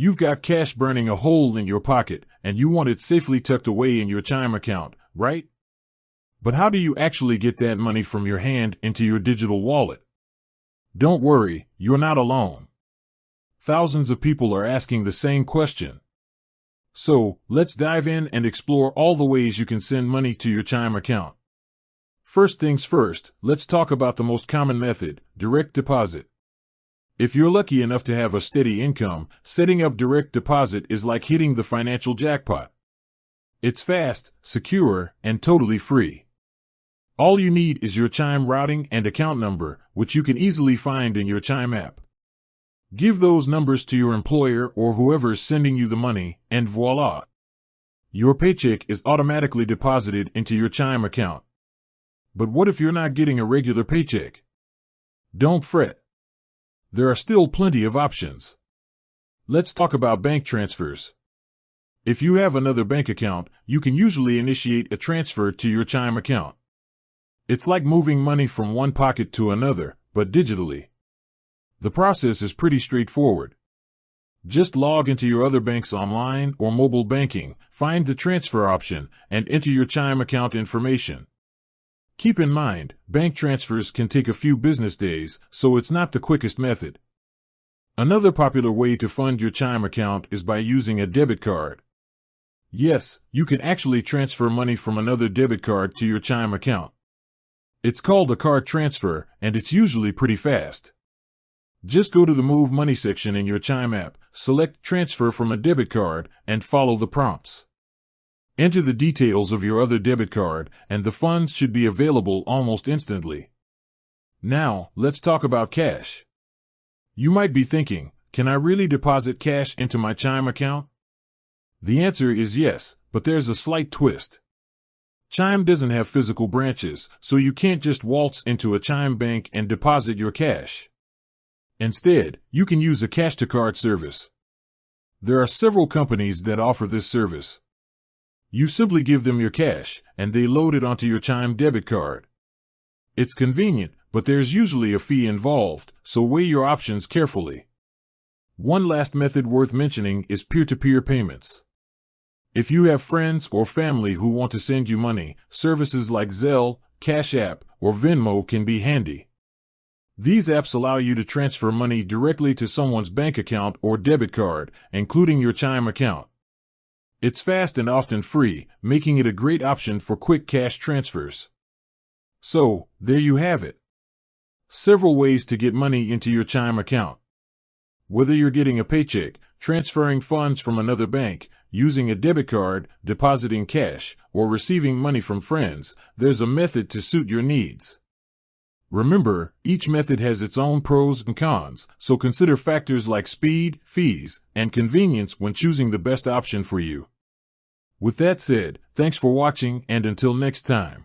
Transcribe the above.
You've got cash burning a hole in your pocket, and you want it safely tucked away in your Chime account, right? But how do you actually get that money from your hand into your digital wallet? Don't worry, you're not alone. Thousands of people are asking the same question. So, let's dive in and explore all the ways you can send money to your Chime account. First things first, let's talk about the most common method, direct deposit. If you're lucky enough to have a steady income, setting up direct deposit is like hitting the financial jackpot. It's fast, secure, and totally free. All you need is your Chime routing and account number, which you can easily find in your Chime app. Give those numbers to your employer or whoever is sending you the money, and voila! Your paycheck is automatically deposited into your Chime account. But what if you're not getting a regular paycheck? Don't fret. There are still plenty of options. Let's talk about bank transfers. If you have another bank account, you can usually initiate a transfer to your Chime account. It's like moving money from one pocket to another, but digitally. The process is pretty straightforward. Just log into your other bank's online or mobile banking, find the transfer option, and enter your Chime account information. Keep in mind, bank transfers can take a few business days, so it's not the quickest method. Another popular way to fund your Chime account is by using a debit card. Yes, you can actually transfer money from another debit card to your Chime account. It's called a card transfer, and it's usually pretty fast. Just go to the Move Money section in your Chime app, select Transfer from a debit card, and follow the prompts. Enter the details of your other debit card, and the funds should be available almost instantly. Now, let's talk about cash. You might be thinking, can I really deposit cash into my Chime account? The answer is yes, but there's a slight twist. Chime doesn't have physical branches, so you can't just waltz into a Chime bank and deposit your cash. Instead, you can use a cash-to-card service. There are several companies that offer this service. You simply give them your cash, and they load it onto your Chime debit card. It's convenient, but there's usually a fee involved, so weigh your options carefully. One last method worth mentioning is peer-to-peer payments. If you have friends or family who want to send you money, services like Zelle, Cash App, or Venmo can be handy. These apps allow you to transfer money directly to someone's bank account or debit card, including your Chime account. It's fast and often free, making it a great option for quick cash transfers. So, there you have it. Several ways to get money into your Chime account. Whether you're getting a paycheck, transferring funds from another bank, using a debit card, depositing cash, or receiving money from friends, there's a method to suit your needs. Remember, each method has its own pros and cons, so consider factors like speed, fees, and convenience when choosing the best option for you. With that said, thanks for watching, and until next time.